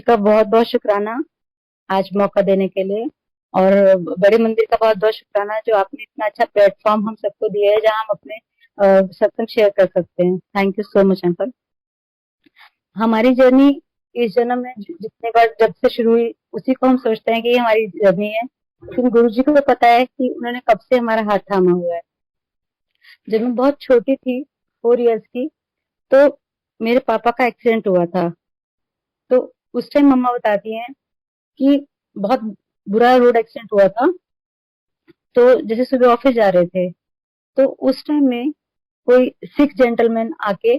का बहुत बहुत शुक्राना आज मौका देने के लिए। और बड़े मंदिर का बहुत बहुत शुक्राना जो आपने इतना अच्छा प्लेटफॉर्म हम सबको दिया है जहां हम अपने सत्संग शेयर कर सकते हैं। Thank you so much uncle. हमारी जर्नी इस जन्म में जितने बार जब से शुरू हुई उसी को हम सोचते हैं कि ये हमारी जर्नी है, लेकिन गुरु जी को पता है कि उन्होंने कब से हमारा हाथ थामा हुआ है। जब मैं बहुत छोटी थी, 4 इयर्स की, तो मेरे पापा का एक्सीडेंट हुआ था। तो उस टाइम मम्मा बताती हैं कि बहुत बुरा रोड एक्सीडेंट हुआ था। तो जैसे सुबह ऑफिस जा रहे थे, तो उस टाइम में कोई 6 जेंटलमैन आके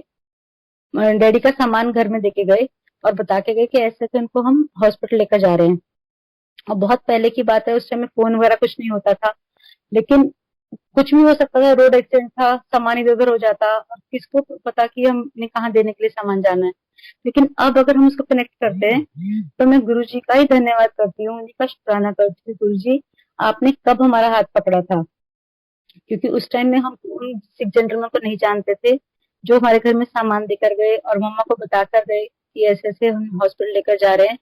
डैडी का सामान घर में देके गए और बता के गए कि ऐसे ऐसे उनको हम हॉस्पिटल लेकर जा रहे हैं। और बहुत पहले की बात है, उस टाइम में फोन वगैरह कुछ नहीं होता था, लेकिन कुछ भी हो सकता था। रोड एक्सीडेंट था, सामान इधर उधर हो जाता और किसको पता कि हमने कहाँ देने के लिए सामान जाना है। लेकिन अब अगर हम उसको कनेक्ट करते हैं तो मैं गुरु जी का ही धन्यवाद करती हूँ, उन्हीं का शुक्राना करती हूँ। गुरु जी, आपने कब हमारा हाथ पकड़ा था, क्योंकि उस टाइम में हम उन सिख जेंटलमैन को नहीं जानते थे जो हमारे घर में सामान देकर गए और मम्मा को बताकर गए कि ऐसे ऐसे हम हॉस्पिटल लेकर जा रहे हैं।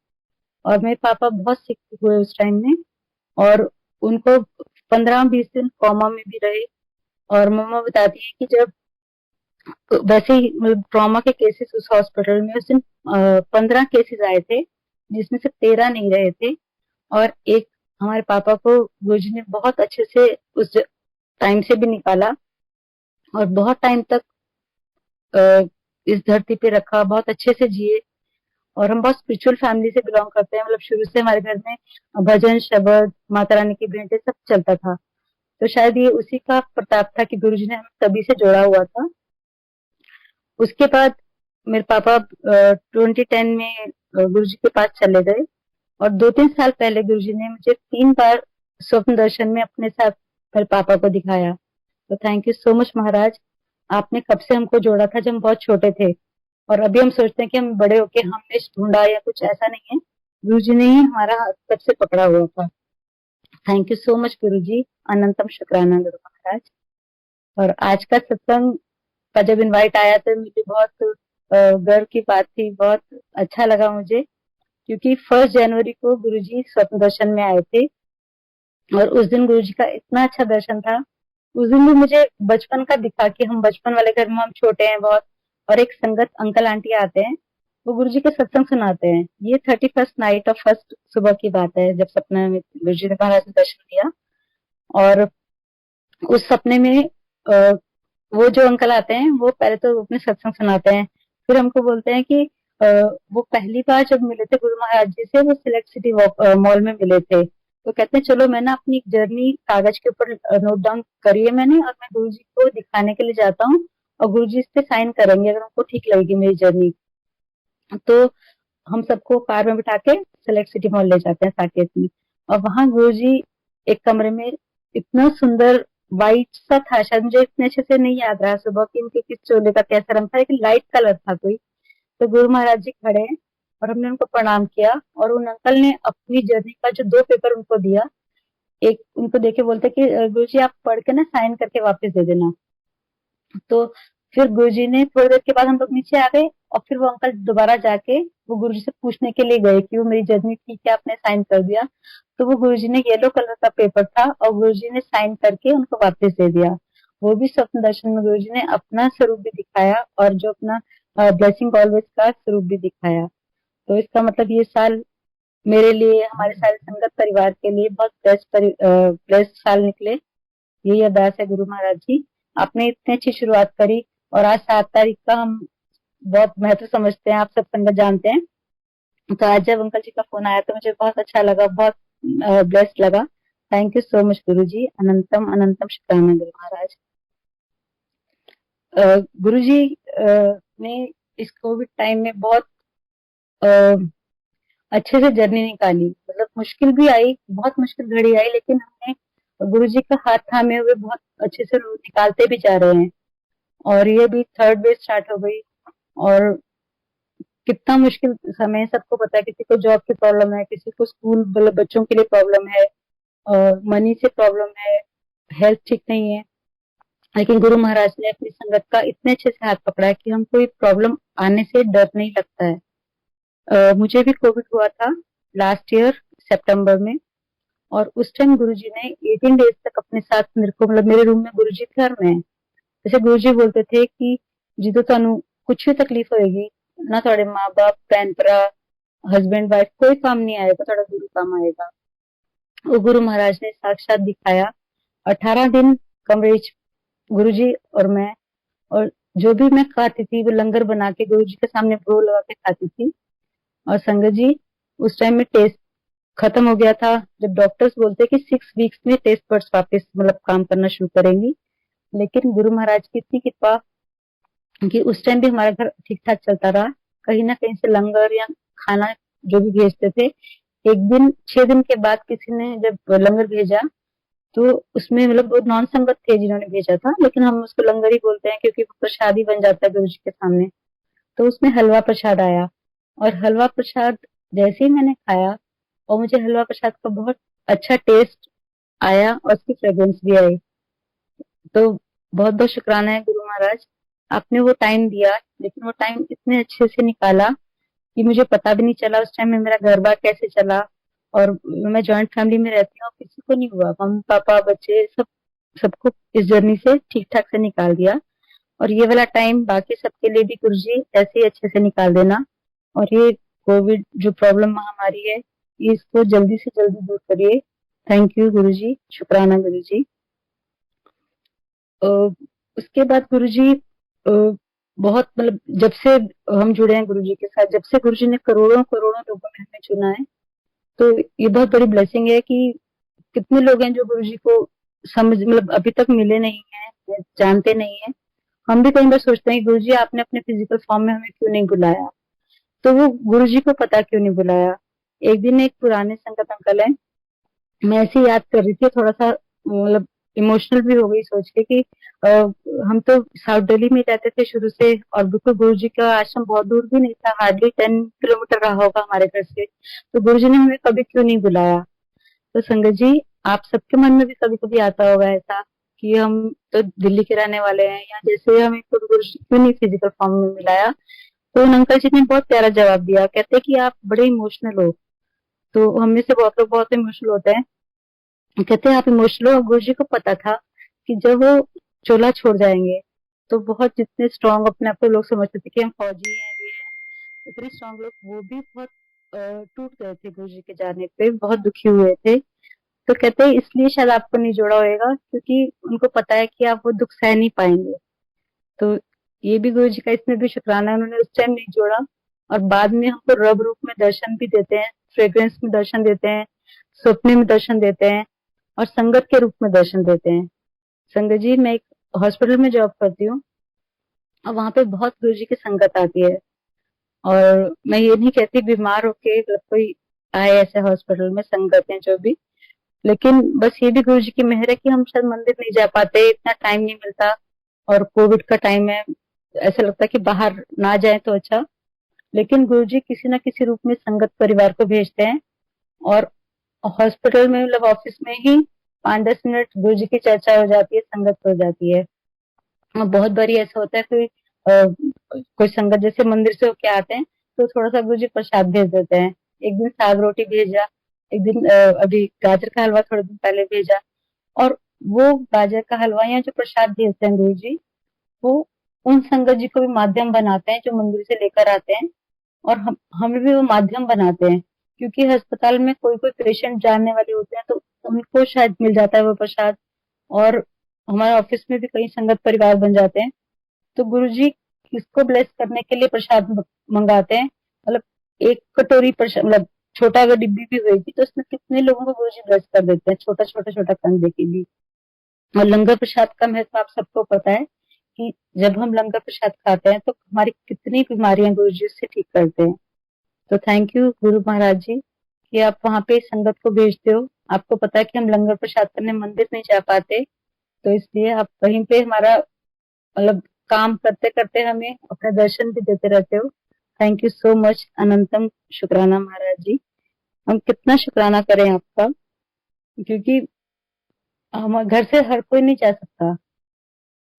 और मेरे पापा बहुत सिक हुए उस टाइम में, और उनको 15-20 दिन कोमा में भी रहे। और मम्मा बताती है कि जब वैसे ही ट्रॉमा के केसेस उस हॉस्पिटल में उस दिन 15 केसेस आए थे, जिसमें से 13 नहीं रहे थे। और एक हमारे पापा को गुरुजी ने बहुत अच्छे से उस टाइम से भी निकाला और बहुत टाइम तक इस धरती पे रखा, बहुत अच्छे से जिए। और हम बहुत स्पिरिचुअल फैमिली से बिलोंग करते हैं, मतलब शुरू से हमारे घर में भजन शब्द माता रानी की भेंटें सब चलता था। तो शायद ये उसी का प्रताप था कि गुरुजी ने हमें तभी से जोड़ा हुआ था। उसके बाद मेरे पापा 2010 में गुरुजी के पास चले गए। और 2-3 साल पहले गुरुजी ने मुझे 3 बार स्वप्न दर्शन में अपने साथ मेरे पापा को दिखाया। तो थैंक यू सो मच महाराज, आपने कब से हमको जोड़ा था जब हम बहुत छोटे थे। और अभी हम सोचते हैं कि हम बड़े होके हमने ढूंढा या कुछ, ऐसा नहीं है। गुरु जी ने ही हमारा हाथ तब से पकड़ा हुआ था। थैंक यू सो मच गुरु जी, अनंतम शुक्राना गुरु महाराज। और आज का सत्संग का जब इनवाइट आया तो मुझे बहुत गर्व की बात थी, बहुत अच्छा लगा मुझे, क्योंकि 1 जनवरी को गुरुजी स्वप्न दर्शन में आए थे। और उस दिन गुरुजी का इतना अच्छा दर्शन था। उस दिन भी मुझे बचपन का दिखा कि हम बचपन वाले घर में हम छोटे हैं बहुत, और एक संगत अंकल आंटी आते हैं, वो गुरुजी के सत्संग सुनाते हैं। ये 31st नाइट और फर्स्ट सुबह की बात है जब सपने में गुरुजी ने महाराज ने दर्शन दिया। और उस सपने में वो जो अंकल आते हैं वो पहले तो अपने सत्संग सुनाते हैं, फिर हमको बोलते हैं कि वो पहली बार जब मिले थे गुरु महाराज जी से, वो सिलेक्ट सिटी मॉल में मिले थे। तो कहते हैं चलो मैं ना अपनी जर्नी कागज के ऊपर नोट डाउन करी है मैंने, और मैं गुरु जी को दिखाने के लिए जाता हूँ और गुरु जी इस पे साइन करेंगे अगर उनको ठीक लगेगी मेरी जर्नी। तो हम सबको कार में बिठा के सिलेक्ट सिटी मॉल ले जाते हैं साकेत में। और वहां गुरु जी एक कमरे में, इतना सुंदर वाइट सा था, शायद मुझे इतने अच्छे से नहीं याद रहा सुबह की उनके किस चोले का कैसा रंग था, लेकिन लाइट कलर था कोई। तो गुरु महाराज जी खड़े हैं और हमने उनको प्रणाम किया, और उन अंकल ने अपनी जर्नी का जो 2 पेपर उनको दिया, एक उनको देके बोलते कि गुरु जी आप पढ़ के ना साइन करके वापस दे देना। तो फिर गुरुजी ने, थोड़ी देर के बाद हम लोग नीचे आ गए, और फिर वो अंकल दोबारा जाके वो गुरुजी से पूछने के लिए गए कि वो मेरी जर्नी ठीक है, आपने साइन कर दिया। तो वो गुरुजी ने, येलो कलर का पेपर था और गुरुजी ने साइन करके उनको वापस दे दिया। वो भी स्वप्न दर्शन में गुरुजी ने अपना स्वरूप भी दिखाया और जो अपना ब्लेसिंग ऑलवेज का स्वरूप भी दिखाया। तो इसका मतलब ये साल मेरे लिए, हमारे सारे संगत परिवार के लिए बहुत बेस्ट साल निकले। यही अरदास है गुरु महाराज जी, आपने इतनी अच्छी शुरुआत करी। और आज 7 तारीख का हम बहुत महत्व समझते हैं, आप सब संगत जानते हैं। तो आज जब अंकल जी का फोन आया तो मुझे बहुत अच्छा लगा, बहुत ब्लेस्ड लगा। थैंक यू सो मच गुरु जी, अनंतम अनंतम शुक्राना गुरु महाराज। गुरु जी ने इस कोविड टाइम में बहुत अच्छे से जर्नी निकाली। मतलब मुश्किल भी आई, बहुत मुश्किल घड़ी आई, लेकिन हमने गुरु जी का हाथ थामे हुए बहुत अच्छे से निकालते भी जा रहे हैं। और ये भी थर्ड वेव स्टार्ट हो गई, और कितना मुश्किल समय है, सबको पता है। किसी को जॉब की प्रॉब्लम है, किसी को स्कूल मतलब बच्चों के लिए प्रॉब्लम है, और मनी से प्रॉब्लम है, हेल्थ ठीक नहीं है। लेकिन गुरु महाराज ने अपनी संगत का इतने अच्छे से हाथ पकड़ा है कि हम कोई प्रॉब्लम आने से डर नहीं लगता है। मुझे भी कोविड हुआ था लास्ट ईयर सितंबर में। और उस टाइम गुरुजी ने 18 डेज तक अपने साथ मेरे को, मतलब मेरे रूम में गुरुजी थे और मैं। जैसे गुरुजी बोलते थे कि जिदो तानू कुछ भी तकलीफ होएगी ना, थोड़े माँ बाप भैन भरा हस्बैंड वाइफ कोई काम नहीं आएगा, थोड़ा गुरु काम आएगा। वो गुरु महाराज ने साक्षात दिखाया। 18 दिन कमरे गुरुजी और मैं, और जो भी मैं खाती थी वो लंगर बना के गुरुजी के सामने भोग लगा के खाती थी। और संगत जी, उस टाइम में टेस्ट खत्म हो गया था। जब डॉक्टर्स बोलते कि 6 वीक्स में टेस्ट बड्स वापस मतलब काम करना शुरू करेंगी, लेकिन गुरु महाराज की इतनी कृपा कि उस टाइम भी हमारा घर ठीक ठाक चलता रहा। कहीं ना कहीं से लंगर या खाना जो भी भेजते थे, एक दिन 6 दिन के बाद किसी ने जब लंगर भेजा तो उसमें, मतलब वो नॉन संगत थे जिन्होंने भेजा था, लेकिन हम उसको लंगर ही बोलते हैं क्योंकि वो प्रसाद ही बन जाता है गुरु जी के सामने। तो उसमें हलवा प्रसाद आया, और हलवा प्रसाद जैसे ही मैंने खाया और मुझे हलवा प्रसाद का बहुत अच्छा टेस्ट आया और उसकी फ्रेग्रेंस भी आई। तो बहुत बहुत शुक्राना है गुरु महाराज, आपने वो टाइम दिया, लेकिन वो टाइम इतने अच्छे से निकाला कि मुझे पता भी नहीं चला उस टाइम में मेरा घर बार कैसे चला। और मैं जॉइंट फैमिली में रहती हूँ, किसी को नहीं हुआ, मम्मी पापा बच्चे सबको इस जर्नी से ठीक ठाक से निकाल दिया। और ये वाला टाइम बाकी सबके लिए भी गुरु जी ऐसे ही अच्छे से निकाल देना। और ये कोविड जो प्रॉब्लम महामारी है, इसको जल्दी से जल्दी दूर करिए। थैंक यू गुरु जी, शुक्राना गुरु जी। उसके बाद गुरु जी बहुत, मतलब जब से हम जुड़े हैं गुरु जी के साथ, जब से गुरु जी ने करोड़ों करोड़ों लोगों में हमें चुना है, तो ये बहुत बड़ी ब्लेसिंग है कि कितने लोग हैं जो गुरु जी को समझ, मतलब अभी तक मिले नहीं है, जानते नहीं है। हम भी कई बार सोचते हैं गुरु जी आपने अपने फिजिकल फॉर्म में हमें क्यों नहीं बुलाया, तो वो गुरु जी को पता क्यों नहीं बुलाया। एक दिन एक पुराने संगत अंकल है, मैं ऐसे ही याद कर रही थी, थोड़ा सा मतलब इमोशनल भी हो गई सोच के कि अ, हम तो साउथ दिल्ली में रहते थे शुरू से, और बिल्कुल गुरु जी का आश्रम बहुत दूर भी नहीं था, हार्डली 10 किलोमीटर रहा होगा हमारे घर से। तो गुरु जी ने हमें कभी क्यों नहीं बुलाया। तो संगत जी, आप सबके मन में भी कभी कभी आता होगा ऐसा कि हम तो दिल्ली के रहने वाले हैं, या जैसे हमें गुरु जी क्यों नहीं फिजिकल फॉर्म में मिलाया। तो उन अंकल जी ने बहुत प्यारा जवाब दिया, कहते कि आप बड़े इमोशनल हो। तो हम में से बहुत लोग बहुत इमोशनल होते हैं, कहते हैं आप इमोशनल हो। गुरु जी को पता था कि जब वो चोला छोड़ जाएंगे, तो बहुत जितने स्ट्रांग अपने आप को लोग समझते थे कि हम फौजी हैं, ये हैं, इतने स्ट्रांग लोग वो भी बहुत टूट गए थे गुरु जी के जाने पे, बहुत दुखी हुए थे। तो कहते हैं इसलिए शायद आपको नहीं जोड़ा होएगा, क्योंकि उनको पता है कि आप वो दुख सह नहीं पाएंगे। तो ये भी गुरु जी का इसमें भी शुक्राना है, उन्होंने उस टाइम नहीं जोड़ा। और बाद में हमको रब रूप में दर्शन भी देते हैं, फ्रेग्रेंस में दर्शन देते हैं, सपने में दर्शन देते हैं, और संगत के रूप में दर्शन देते हैं। संगत जी, मैं एक हॉस्पिटल में जॉब करती हूँ, और वहां पे बहुत गुरु जी की संगत आती है। और मैं ये नहीं कहती बीमार होके मतलब कोई आए ऐसे हॉस्पिटल में, संगत है जो भी, लेकिन बस ये भी गुरु जी की मेहर है कि हम शायद मंदिर नहीं जा पाते, इतना टाइम नहीं मिलता, और कोविड का टाइम है, ऐसा लगता है कि बाहर ना जाए तो अच्छा। लेकिन गुरु जी किसी ना किसी रूप में संगत परिवार को भेजते हैं, और हॉस्पिटल में, मतलब ऑफिस में ही 5-10 मिनट गुरु जी की चर्चा हो जाती है, संगत हो जाती है। और बहुत बारी ऐसा होता है कि कोई संगत जैसे मंदिर से होके आते हैं, तो थोड़ा सा गुरु जी प्रसाद भेज देते हैं। एक दिन साग रोटी भेजा, एक दिन अभी गाजर का हलवा थोड़े दिन पहले भेजा। और वो गाजर का हलवा या जो प्रसाद भेजते हैं गुरु जी, वो उन संगत जी को भी माध्यम बनाते हैं जो मंदिर से लेकर आते हैं, और हमें भी वो माध्यम बनाते हैं, क्योंकि अस्पताल में कोई कोई पेशेंट जानने वाले होते हैं, तो उनको शायद मिल जाता है वो प्रसाद। और हमारे ऑफिस में भी कई संगत परिवार बन जाते हैं, तो गुरुजी किसको ब्लेस करने के लिए प्रसाद मंगाते हैं। मतलब एक कटोरी प्रसाद, मतलब छोटा अगर डिब्बी भी होगी तो उसमें कितने लोगों को गुरुजी ब्लेस कर देते हैं, छोटा छोटा छोटा कंधे के लिए। और लंगर प्रसाद का महत्व आप सबको पता है कि जब हम लंगर प्रसाद खाते हैं तो हमारी कितनी बीमारियां गुरुजी उससे ठीक करते हैं। तो थैंक यू गुरु महाराज जी कि आप वहाँ पे संगत को भेजते हो। आपको पता है कि हम लंगर प्रसाद करने मंदिर नहीं जा पाते, तो इसलिए आप वहीं पे हमारा, मतलब काम करते करते हमें अपने दर्शन भी देते रहते हो। थैंक यू सो मच, अनंतम शुक्राना महाराज जी। हम कितना शुक्राना करें आपका, क्योंकि हम घर से हर कोई नहीं जा सकता,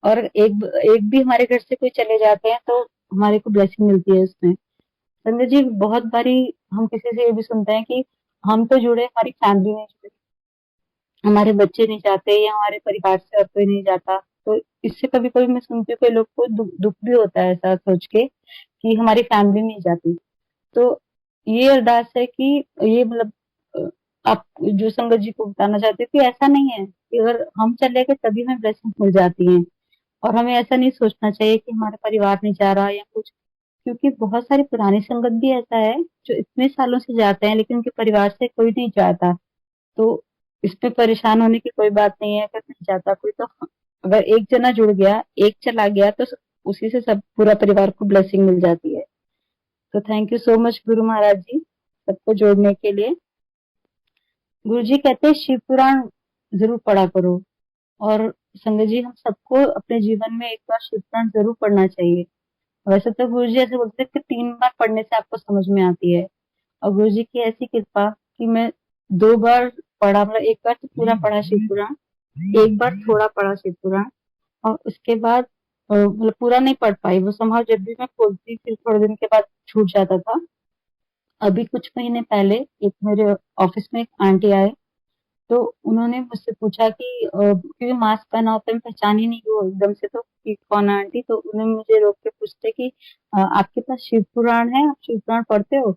और एक एक भी हमारे घर से कोई चले जाते हैं तो हमारे को ब्लेसिंग मिलती है उसमें। संजय जी, बहुत बारी हम किसी से ये भी सुनते हैं कि हम तो जुड़े, हमारी फैमिली नहीं जुड़ी, हमारे बच्चे नहीं जाते या हमारे परिवार से और कोई नहीं जाता। तो इससे कभी कभी मैं सुनती हूँ, कई लोग को दुख भी होता है ऐसा सोच के कि हमारी फैमिली नहीं जाती। तो ये अरदास है कि ये मतलब अ, आप जो संगत जी को बताना चाहते हो कि ऐसा नहीं है कि अगर हम चले गए तभी हमें ब्लेसिंग मिल जाती है, और हमें ऐसा नहीं सोचना चाहिए कि हमारा परिवार नहीं जा रहा या कुछ। क्योंकि बहुत सारी पुरानी संगत भी ऐसा है जो इतने सालों से जाते हैं लेकिन उनके परिवार से कोई नहीं जाता। तो इसमें परेशान होने की कोई बात नहीं है अगर नहीं जाता कोई तो। अगर एक जना जुड़ गया, एक चला गया, तो उसी से सब पूरा परिवार को ब्लेसिंग मिल जाती है। तो thank you so much Guru Maharaj जी, सबको जोड़ने के लिए। गुरु जी कहते हैं शिव पुराण जरूर पढ़ा करो। और संगत जी, हम सबको अपने जीवन में एक बार शिव पुराण जरूर पढ़ना चाहिए। वैसे तो गुरु जी ऐसे बोलते हैं कि 3 बार पढ़ने से आपको समझ में आती है, और गुरु जी की ऐसी कृपा कि मैं 2 बार पढ़ा, मतलब एक बार तो पूरा पढ़ा शिव पुराण, एक बार थोड़ा पढ़ा शिव पुराण, और उसके बाद मतलब पूरा नहीं पढ़ पाई। वो संभव जब भी मैं खोलती फिर थोड़े दिन के बाद छूट जाता था। अभी कुछ महीने पहले एक मेरे ऑफिस में एक आंटी आए, तो उन्होंने मुझसे पूछा कि क्योंकि मास्क पहना होता है, मैं पहचान ही नहीं हुआ एकदम से तो कि कौन है आंटी। तो उन्होंने मुझे रोक के पूछते कि आपके पास शिव पुराण है, आप शिव पुराण पढ़ते हो?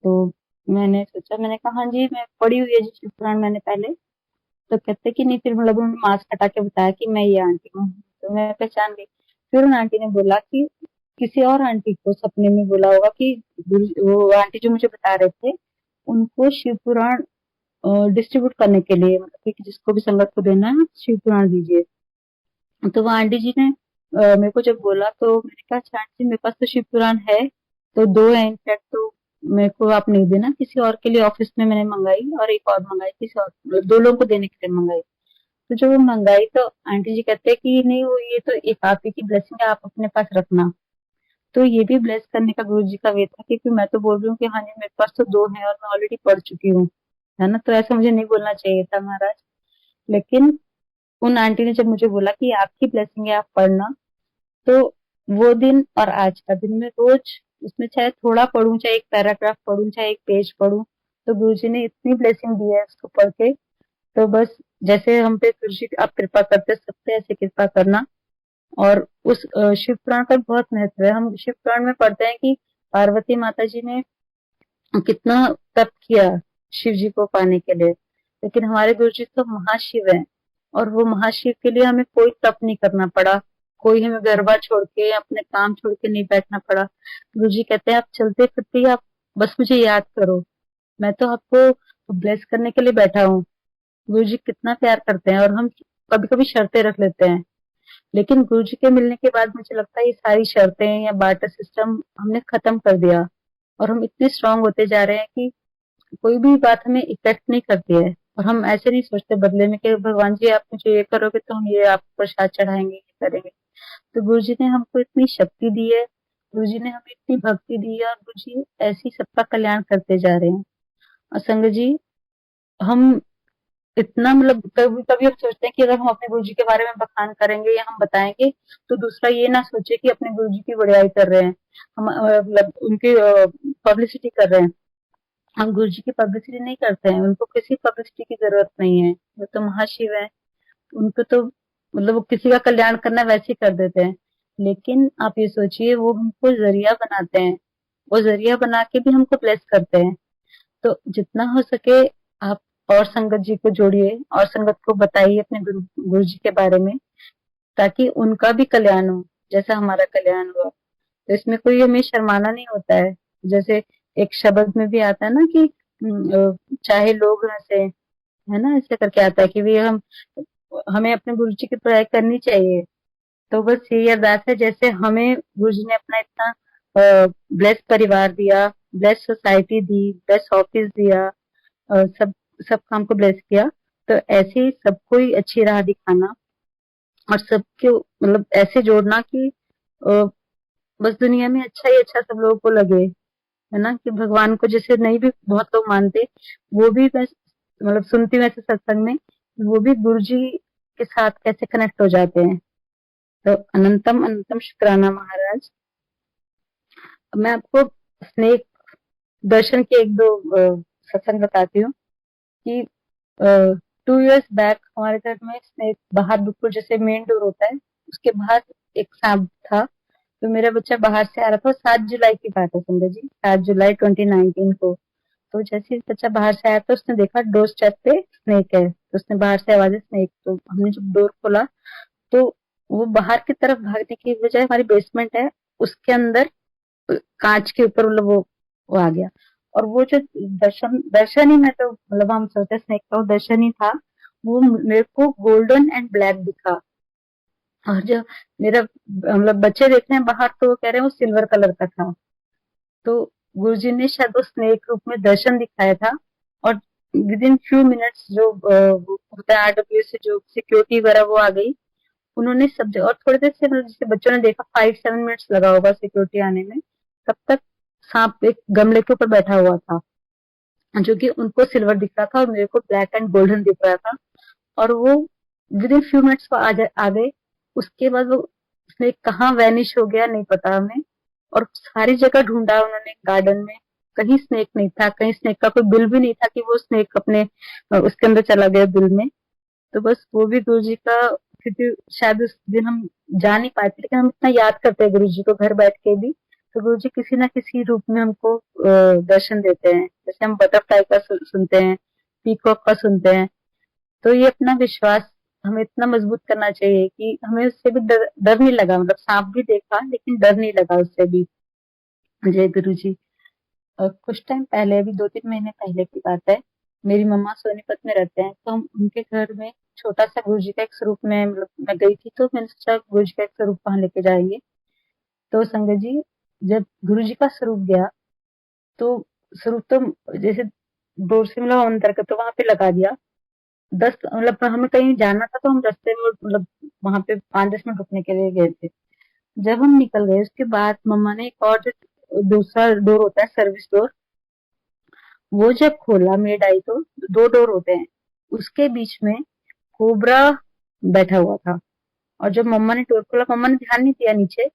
तो मैंने सोचा, मैंने कहा हाँ जी, मैं पढ़ी हुई है जी शिव पुराण मैंने पहले। तो कहते कि नहीं, फिर मतलब उन्होंने मास्क हटा के बताया कि मैं ये आंटी हूँ। तो मैं पहचान गई। फिर उन आंटी ने बोला कि किसी और आंटी को सपने में बोला होगा कि वो आंटी जो मुझे बता रहे थे उनको शिव पुराण डिस्ट्रीब्यूट करने के लिए, मतलब कि जिसको भी संगत को देना है शिव पुराण दीजिए। तो वो आंटी जी ने मेरे को जब बोला तो मैंने कहा अच्छा आंटी जी, मेरे पास तो शिव पुराण है, तो 2 है इनफैक्ट, तो मेरे को आप नहीं देना, किसी और के लिए ऑफिस में मैंने मंगाई और एक और मंगाई, किसी और मतलब 2 लोगों को देने के लिए मंगाई। तो जब वो मंगाई तो आंटी जी कहते हैं कि नहीं, वो ये तो एक आप ही की ब्लेसिंग है, आप अपने पास रखना। तो ये भी ब्लेस करने का गुरु जी का वे था, क्योंकि मैं तो बोल रही हूँ कि हाँ जी मेरे पास तो 2 है और मैं ऑलरेडी पढ़ चुकी हूँ, है ना। तो ऐसा मुझे नहीं बोलना चाहिए था महाराज। लेकिन उन आंटी ने जब मुझे बोला कि आपकी ब्लेसिंग है, आप पढ़ना, तो वो दिन और आज का दिन में रोज उसमें चाहे थोड़ा पढूं, चाहे एक पैराग्राफ पढूं, चाहे एक पेज पढूं, तो गुरुजी ने इतनी ब्लेसिंग दी है उसको पढ़ के। तो बस जैसे हम पे गुरुजी आप कृपा करते सकते ऐसे कृपा करना। और उस शिव पुराण का बहुत महत्व है। हम शिव पुराण में पढ़ते हैं कि पार्वती माता जी ने कितना तप किया शिव जी को पाने के लिए, लेकिन हमारे गुरु जी तो महाशिव हैं, और वो महाशिव के लिए हमें कोई तप नहीं करना पड़ा, कोई हमें घर बार छोड़ के अपने काम छोड़ के नहीं बैठना पड़ा। गुरु जी कहते हैं आप चलते फिरते ही आप बस मुझे याद करो, मैं तो आपको ब्लेस करने के लिए बैठा हूँ। गुरु जी कितना प्यार करते हैं, और हम कभी कभी शर्तें रख लेते हैं, लेकिन गुरु जी के मिलने के बाद मुझे लगता है ये सारी शर्तें या बार्टर सिस्टम हमने खत्म कर दिया, और हम इतने स्ट्रांग होते जा रहे हैं कि कोई भी बात हमें इफेक्ट नहीं करती है। और हम ऐसे नहीं सोचते बदले में कि भगवान जी आप मुझे ये करोगे तो हम ये आपको प्रसाद चढ़ाएंगे, ये करेंगे। तो गुरु जी ने हमको इतनी शक्ति दी है, गुरु जी ने हमें इतनी भक्ति दी है, और गुरु जी ऐसी सबका कल्याण करते जा रहे हैं। और संगत जी, हम इतना मतलब कभी कभी हम सोचते हैं कि अगर हम अपने गुरु जी के बारे में बखान करेंगे या हम बताएंगे, तो दूसरा ये ना सोचे कि अपने गुरु जी की बड़ाई कर रहे हैं, हम मतलब उनकी पब्लिसिटी कर रहे हैं। हम गुरु जी की पब्लिसिटी नहीं करते हैं, उनको किसी पब्लिसिटी की जरूरत नहीं है, वो तो महाशिव है। उनको तो मतलब वो किसी का कल्याण करना वैसे ही कर देते हैं। लेकिन आप ये सोचिए, वो हमको जरिया बनाते हैं, वो जरिया बना के भी हमको ब्लेस करते हैं। तो जितना हो सके आप और संगत जी को जोड़िए, और संगत को बताइए अपने गुरु जी के बारे में, ताकि उनका भी कल्याण हो जैसा हमारा कल्याण हुआ। तो इसमें कोई हमें शर्माना नहीं होता है। जैसे एक शब्द में भी आता है ना कि चाहे लोग हंसे, है ना, ऐसे करके आता है कि भी हमें अपने गुरु जी की पढ़ाई करनी चाहिए। तो बस यही अरदास है, जैसे हमें गुरु जी ने अपना इतना ब्लेस परिवार दिया, ब्लेस सोसाइटी दी, ब्लेस ऑफिस दिया, सब सब काम को ब्लेस किया, तो ऐसे ही सबको ही अच्छी राह दिखाना, और सबके मतलब ऐसे जोड़ना कि अ, बस दुनिया में अच्छा ही अच्छा सब लोगों को लगे, है ना। कि भगवान को जैसे नहीं भी बहुत लोग मानते, वो भी मैं मतलब सुनती हूँ ऐसे सत्संग में, वो भी गुरु जी के साथ कैसे कनेक्ट हो जाते हैं। तो अनंतम अनंतम शुक्राना महाराज। मैं आपको स्नेक दर्शन के एक दो सत्संग बताती हूँ कि 2 इयर्स बैक हमारे घर में स्नेक बाहर, बिल्कुल जैसे मेन डोर होता है उसके बाहर एक सांप था। तो मेरा बच्चा बाहर से आ रहा था, 7 जुलाई की बात है संजय जी, 7 जुलाई 2019 को। तो जैसे ही बच्चा बाहर से आया तो उसने देखा डोर स्टेप पे स्नेक है, तो उसने बाहर से आवाज स्नेक, तो हमने जब डोर खोला तो वो बाहर की तरफ भागने की बजाय, हमारी बेसमेंट है उसके अंदर कांच के ऊपर, मतलब वो आ गया। और वो जो दर्शन दर्शन ही, मैं तो मतलब हम सोचते स्नेक का वो दर्शन ही था। वो मेरे को गोल्डन एंड ब्लैक दिखा। और जो मेरा मतलब बच्चे देख रहे हैं बाहर तो वो कह रहे हैं वो सिल्वर कलर का था। तो गुरुजी ने शायद वो स्नेक रूप में दर्शन दिखाया था। और विद इन फ्यू मिनट्स जो वो होता है आरडब्ल्यू से जो सिक्योरिटी वगैरह वो आ गई। उन्होंने सब जगह, और थोड़ी देर से मतलब जैसे बच्चों ने देखा 5-7 मिनट्स लगा होगा सिक्योरिटी आने में, तब तक सांप एक गमले के ऊपर बैठा हुआ था, जो कि उनको सिल्वर दिख रहा था और मेरे को ब्लैक एंड गोल्डन दिख रहा था। और वो विद इन फ्यू मिनट्स वो आ गए। उसके बाद वो स्नेक कहाँ वैनिश हो गया नहीं पता हमें। और सारी जगह ढूंढा उन्होंने गार्डन में, कहीं स्नेक नहीं था, कहीं स्नेक का कोई बिल भी नहीं था कि वो स्नेक अपने उसके अंदर चला गया बिल में। तो बस वो भी गुरु जी का, क्योंकि शायद उस दिन हम जा नहीं पाए थे, लेकिन हम इतना याद करते हैं गुरु जी को घर बैठ के भी। तो गुरु जी किसी ना किसी रूप में हमको दर्शन देते हैं। जैसे हम बटरफ्लाई का सुनते हैं, पीकॉक का सुनते हैं। तो ये अपना विश्वास हमें इतना मजबूत करना चाहिए कि हमें उससे भी डर नहीं लगा। मतलब सांप भी देखा लेकिन डर नहीं लगा उससे भी। जय गुरु जी। कुछ टाइम पहले, अभी 2-3 महीने पहले की बात है, मेरी मम्मा सोनीपत में रहते हैं, तो हम उनके घर में छोटा सा गुरु जी का एक स्वरूप में, मतलब मैं गई थी तो मैंने सोचा गुरु जी का एक स्वरूप वहां लेके जाएंगे। तो संगत जी, जब गुरु जी का स्वरूप गया तो स्वरूप तो जैसे डोर से मतलब अंदर का तो वहां पे लगा दिया। 10 मतलब हमें कहीं जाना था तो हम रास्ते में मतलब वहां पे 5-10 मिनट रुकने के लिए गए थे। जब हम निकल गए उसके बाद मम्मा ने एक और जो दूसरा डोर होता है सर्विस डोर, वो जब खोला मेड आई तो 2 डोर होते हैं, उसके बीच में कोबरा बैठा हुआ था। और जब मम्मा ने डोर खोला, मम्मा ने ध्यान नहीं दिया नीचे,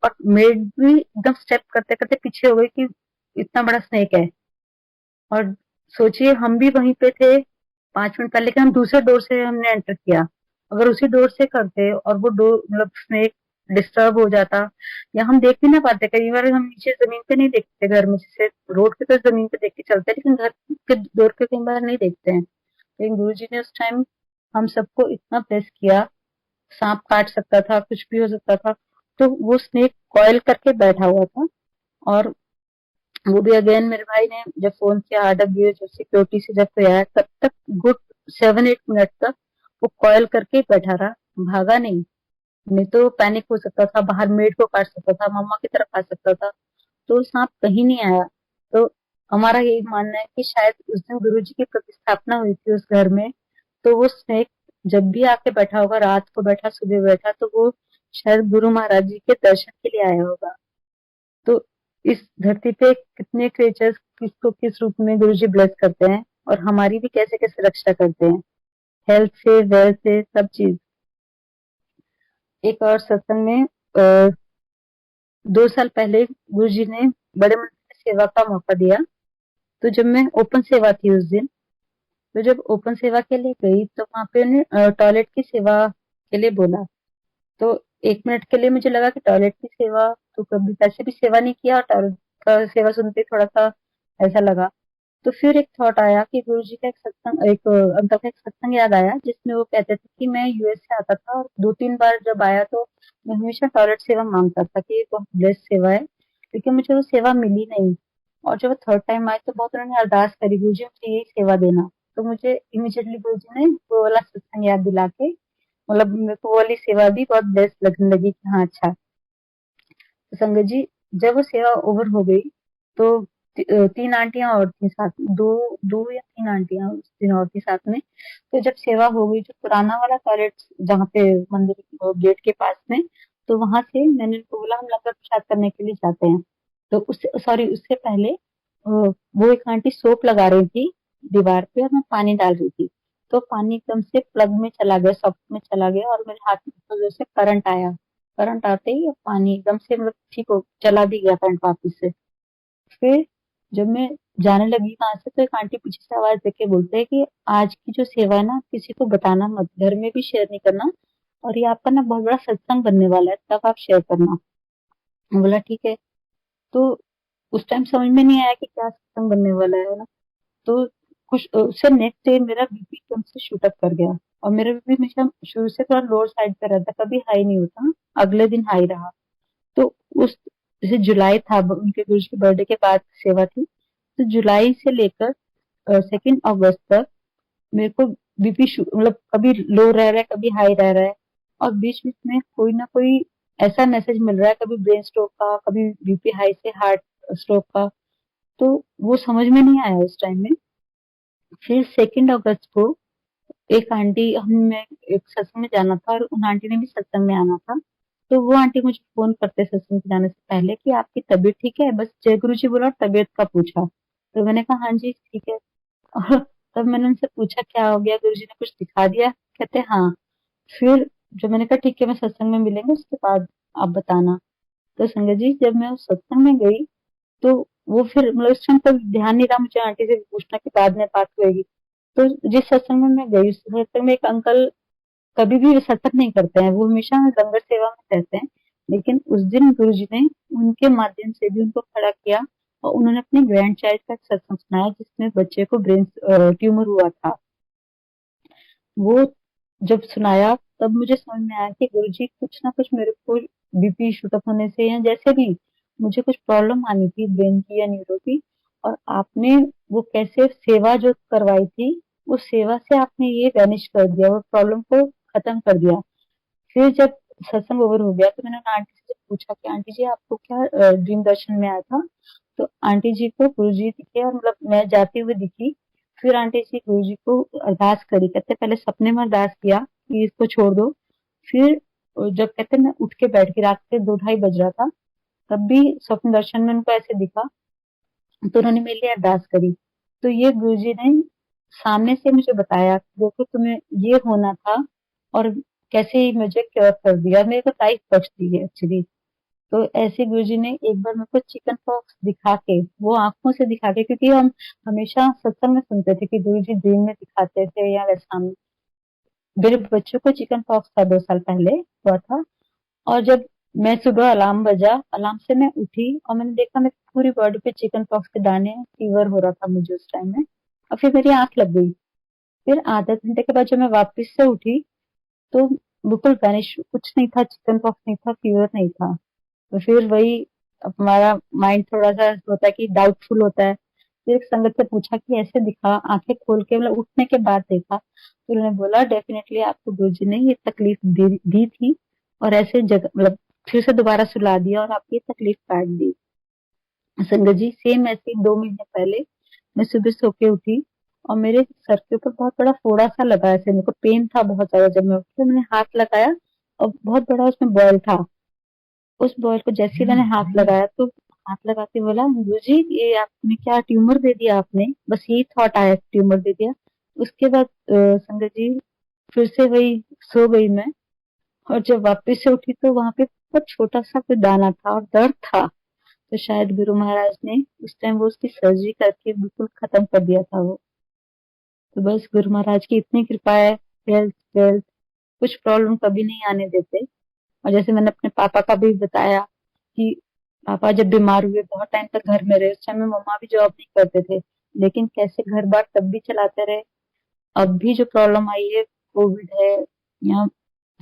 और मेड भी एकदम स्टेप करते करते पीछे हो गई कि इतना बड़ा स्नेक है। और सोचिए हम भी वहीं पे थे 5 मिनट पहले, लेकिन हम दूसरे डोर से हमने एंटर किया। अगर उसी डोर से करते और वो डोर मतलब स्नेक डिस्टर्ब हो जाता, या हम देख भी ना पाते। कई बार हम नीचे जमीन पे नहीं देखते घर में, जैसे रोड पे तो जमीन पे देख के चलते हैं, लेकिन घर के डोर के कई बार नहीं देखते हैं। लेकिन गुरु जी ने उस टाइम हम सबको इतना प्रेस किया, सांप काट सकता था, कुछ भी हो सकता था। तो वो स्नेक कॉयल करके बैठा हुआ था। और वो भी अगेन मेरे भाई ने जब फोन किया आरडब्ल्यू जो सिक्योरिटी से जब कोई आया, तब तक गुड 7-8 मिनट तक वो कॉयल करके बैठा रहा, भागा नहीं। नहीं तो पैनिक हो सकता था, बाहर मेड को काट सकता था, मम्मा की तरफ आ सकता था। तो सांप कहीं नहीं आया। तो हमारा यही मानना है कि शायद उस दिन गुरु जी की प्रतिस्थापना हुई थी उस घर में। तो वो स्नेक जब भी आके बैठा होगा, रात को बैठा, सुबह बैठा, तो वो शायद गुरु महाराज जी के दर्शन के लिए आया होगा। तो इस धरती पे कितने क्रिएचर्स किसको किस रूप में गुरु जी ब्लेस करते हैं, और हमारी भी कैसे कैसे रक्षा करते हैं, हेल्थ से, वेल्थ से, सब चीज। एक और सत्संग में 2 साल पहले गुरु जी ने बड़े मंदिर में सेवा का मौका दिया। तो जब मैं ओपन सेवा थी उस दिन, तो जब ओपन सेवा के लिए गई तो वहां पे उन्हें टॉयलेट की सेवा के लिए बोला। तो 1 मिनट के लिए मुझे लगा कि टॉयलेट की सेवा, तो कभी वैसे भी सेवा नहीं किया, और टॉयलेट का सेवा सुनते ही थोड़ा सा ऐसा लगा। तो फिर एक थॉट आया कि गुरु जी का एक सत्संग, एक अंकल का एक सत्संग याद आया जिसमें वो कहते थे कि मैं यूएस से आता था और 2-3 बार जब आया तो मैं हमेशा टॉयलेट सेवा मांगता था कि ये बहुत ब्लेस्ड सेवा है, लेकिन मुझे वो सेवा मिली नहीं। और जब थर्ड टाइम आई तो बहुत उन्होंने अरदास करी, गुरु जी मुझे यही सेवा देना। तो मुझे इमीडिएटली गुरु जी ने वो वाला सत्संग याद दिला के, मतलब मेरे को वो वाली सेवा भी बहुत बेस्ट लगने लगी कि हाँ अच्छा। तो संगत जी, जब वो सेवा ओवर हो गई तो 3 आंटियां और थी साथ में, दो दो या 3 आंटियां उस दिन और थी साथ में। तो जब सेवा हो गई, जो पुराना वाला टॉयलेट जहाँ पे मंदिर गेट के पास में, तो वहां से मैंने उनको बोला हम लंगर प्रसाद करने के लिए जाते हैं। तो उससे सॉरी उससे पहले वो एक आंटी सोप लगा रही थी दीवार पे और मैं पानी डाल रही थी। तो पानी एकदम से प्लग में चला गया, सॉकेट में चला गया, और मेरे हाथ में वजह से करंट आया। करंट आते ही पानी एकदम से मतलब ठीक हो, चला भी गया करंट वापिस से। फिर जब मैं जाने लगी वहां से, तो एक आंटी पीछे से आवाज देके बोलते हैं कि आज की जो सेवा है ना, किसी को बताना मत, घर में भी शेयर नहीं करना, और ये आपका ना बहुत बड़ा सत्संग बनने वाला है, तब आप शेयर करना। मैं बोला ठीक है। तो उस टाइम समझ में नहीं आया कि क्या सत्संग बनने वाला है ना। तो कुछ उससे नेक्स्ट डे मेरा बीपी एकदम से शूट अप कर गया। और मेरा बीपी हमेशा शुरू से थोड़ा लोअर साइड पे रहता, कभी हाई नहीं होता, अगले दिन हाई रहा। तो उस जैसे जुलाई था, उनके गुरु जी के बर्थडे के बाद सेवा थी, तो जुलाई से लेकर 2 अगस्त तक मेरे को बीपी मतलब कभी लो रह रहा है, कभी हाई रह रहा है। और बीच बीच में कोई ना कोई ऐसा मैसेज मिल रहा है, कभी ब्रेन स्ट्रोक का, कभी बीपी हाई से हार्ट स्ट्रोक का। तो वो समझ में नहीं आया उस टाइम में। फिर 2 अगस्त को एक आंटी, हमें एक सत्संग में जाना था और उन आंटी ने भी सत्संग में आना था। तो वो आंटी मुझे फोन करते सत्संग में जाने से पहले कि आपकी तबीयत ठीक है, बस जय गुरु जी बोला और तबीयत का पूछा। तो मैंने कहा हाँ जी ठीक है। और तब मैंने उनसे पूछा क्या हो गया, गुरु जी ने कुछ दिखा दिया? कहते हाँ। फिर जो मैंने कहा ठीक है, मैं सत्संग में मिलेंगे उसके बाद आप बताना। तो संगत जी, जब मैं उस सत्संग में गई, तो वो फिर मतलब उस टाइम तक ध्यान नहीं रहा मुझे आंटी से पूछना कि बाद में बात होगी। तो जिस सत्संग में मैं गई, उस सत्संग में एक अंकल कभी भी सत्संग नहीं करते हैं, वो हमेशा लंगर सेवा में रहते हैं। लेकिन उस दिन गुरु जी ने उनके माध्यम से भी उनको खड़ा किया, और उन्होंने अपने ग्रैंड चाइल्ड का एक सत्संग सुनाया जिसमें बच्चे को ब्रेन ट्यूमर हुआ था। वो जब सुनाया, तब मुझे समझ में आया कि गुरुजी कुछ ना कुछ मेरे को बीपी शूटअप होने से या जैसे भी मुझे कुछ प्रॉब्लम आनी थी ब्रेन की या न्यूरो की, और आपने वो कैसे सेवा जो करवाई थी, उस सेवा से आपने ये वैनिश कर दिया, वो प्रॉब्लम को खत्म कर दिया। फिर जब सत्संग ओवर हो गया, तो मैंने उन आंटी से पूछा कि आंटी जी आपको क्या ड्रीम दर्शन में आया था? तो आंटी जी को गुरु जी दिखे, और मतलब मैं जाती हुई दिखी। फिर आंटी जी गुरु जी को अरदास करी, कहते पहले सपने में अरदास किया कि इसको छोड़ दो। फिर जब कहते मैं उठ के बैठ गई, रात के 2 ढाई बज रहा था, तब भी स्वप्न दर्शन में उनको ऐसे दिखा, तो उन्होंने मेरे लिए अरदास करी। तो ये गुरु जी ने सामने से मुझे बताया कि देखो तुम्हें ये होना था, और कैसे ही मुझे क्योर कर दिया, मेरे को लाइफ बख्श दी है एक्चुअली। तो ऐसे गुरुजी ने एक बार मेरे को चिकन पॉक्स दिखा के, वो आंखों से दिखा के, क्योंकि हम हमेशा सत्संग में सुनते थे कि गुरुजी ड्रीम में दिखाते थे या वैसा। मेरे बच्चों को चिकन पॉक्स था 2 साल पहले हुआ था। और जब मैं सुबह अलार्म बजा, अलार्म से मैं उठी और मैंने देखा मेरी पूरी बॉडी पे चिकन पॉक्स के दाने, फीवर हो रहा था मुझे उस टाइम में। और फिर मेरी आंख लग गई। फिर आधा घंटे के बाद जब मैं वापस से उठी, तो बिल्कुल वैनिश, कुछ नहीं था, चिकन पॉक्स नहीं था, फीवर नहीं था। तो फिर वही, अब हमारा माइंड थोड़ा सा होता है कि डाउटफुल होता है। फिर एक संगत से पूछा कि ऐसे दिखा, आंखें खोल के मतलब उठने के बाद देखा, तो उन्होंने बोला डेफिनेटली आपको गुरुजी ने ये तकलीफ दी थी, और ऐसे जगह मतलब फिर से दोबारा सुला दिया और आपकी तकलीफ काट दी। संगत जी, सेम ऐसे ही 2 महीने पहले मैं सुबह सो के उठी, और मेरे सर के ऊपर बहुत बड़ा फोड़ा सा लगा, ऐसे मेरे को पेन था बहुत ज्यादा। जब मैं उठी तो मैंने हाथ लगाया, और बहुत बड़ा उसमें बॉयल था। उस बॉल को जैसे ही मैंने हाथ लगाया, तो हाथ लगा के बोला गुरुजी ये आपने क्या ट्यूमर दे दिया आपने, बस यही थॉट आया ट्यूमर दे दिया। उसके बाद संगत जी, फिर से वही सो गई मैं। और जब वापस से उठी, तो वहां पे बहुत छोटा सा कोई दाना था और दर्द था। तो शायद गुरु महाराज ने उस टाइम वो उसकी सर्जरी करके बिल्कुल खत्म कर दिया था वो। तो बस गुरु महाराज की इतनी कृपा है। हेल्थ वेल्थ कुछ प्रॉब्लम कभी नहीं आने देते। और जैसे मैंने अपने पापा का भी बताया कि पापा जब बीमार हुए बहुत टाइम तक घर में रहे, उस टाइम में मम्मा भी जॉब नहीं करते थे, लेकिन कैसे घर बार तब भी चलाते रहे। अब भी जो प्रॉब्लम आई है, कोविड है या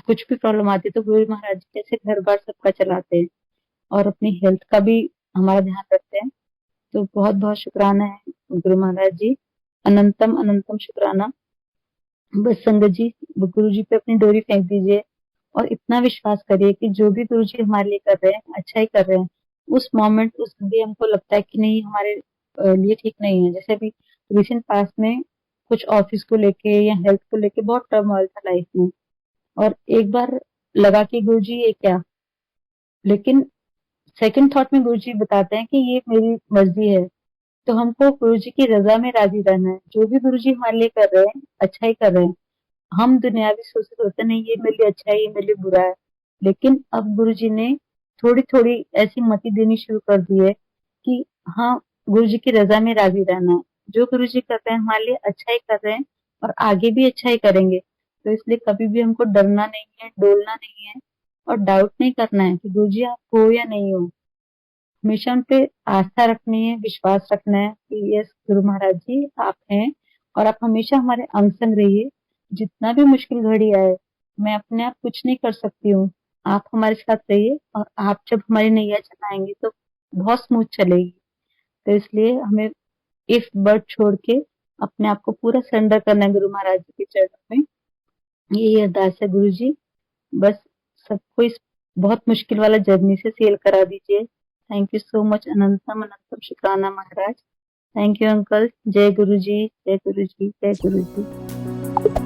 कुछ भी प्रॉब्लम आती है, तो गुरु महाराज जी कैसे घर बार सबका चलाते हैं, और अपनी हेल्थ का भी हमारा ध्यान रखते हैं। तो बहुत बहुत शुक्राना है गुरु महाराज जी, अनंतम अनंतम शुक्राना। बस संगत जी, गुरु जी पे अपनी डोरी फेंक दीजिए, और इतना विश्वास करिए कि जो भी गुरु जी हमारे लिए कर रहे हैं, अच्छा ही कर रहे हैं। उस मोमेंट, उस घड़ी हमको लगता है कि नहीं हमारे लिए ठीक नहीं है, जैसे अभी रिसेंट पास में कुछ ऑफिस को लेके या हेल्थ को लेके बहुत टर्मोइल था लाइफ में, और एक बार लगा कि गुरु जी ये क्या, लेकिन सेकंड थॉट में गुरु जी बताते हैं कि ये मेरी मर्जी है। तो हमको गुरु जी की रजा में राजी रहना है, जो भी गुरु जी हमारे लिए कर रहे हैं अच्छा ही कर रहे हैं। हम दुनियावी सोच से सोचते नहीं ये मेरे लिए अच्छा है, ये मेरे लिए बुरा है। लेकिन अब गुरु जी ने थोड़ी थोड़ी ऐसी मति देनी शुरू कर दी है कि हाँ, गुरु जी की रजा में राजी रहना है। जो गुरु जी कर रहे हैं हमारे लिए अच्छा ही कर रहे हैं और आगे भी अच्छा ही करेंगे। तो इसलिए कभी भी हमको डरना नहीं है, डोलना नहीं है और डाउट नहीं करना है कि गुरु जी आप हो या नहीं हो। हमेशा उन पे आस्था रखनी है, विश्वास रखना है कि यस गुरु महाराज जी आप हैं और आप हमेशा हमारे अंग संग रहिए। जितना भी मुश्किल घड़ी आए, मैं अपने आप कुछ नहीं कर सकती हूँ। आप हमारे साथ रहिए और आप जब हमारी नैया चलाएंगे तो बहुत स्मूथ चलेगी। तो इसलिए हमें इस वर्ड छोड़ के अपने आप को पूरा सरेंडर करना है गुरु महाराज जी के चरणों में। यही अरदास है गुरु जी, बस सबको इस बहुत मुश्किल वाला जर्नी से सेल करा दीजिए। थैंक यू सो मच, अनंतम अनंतम शुक्राना महाराज। Thank you uncle. जय गुरु जी, जय गुरु जी, जय गुरु जी।